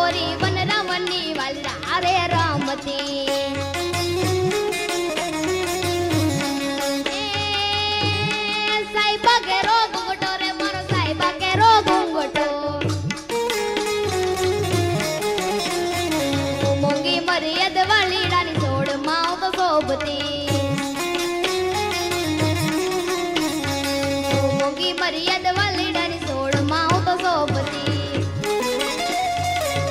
ગોરી વનરામની વાલડા રે રમતી સાહેબા કેરો ઘૂંઘટો રે મારો સાહેબા કેરો ઘૂંઘટો મોંઘી મર્યાદ વાળી રાની છોડ માવ તો શોભતી મોંઘી મર્યાદ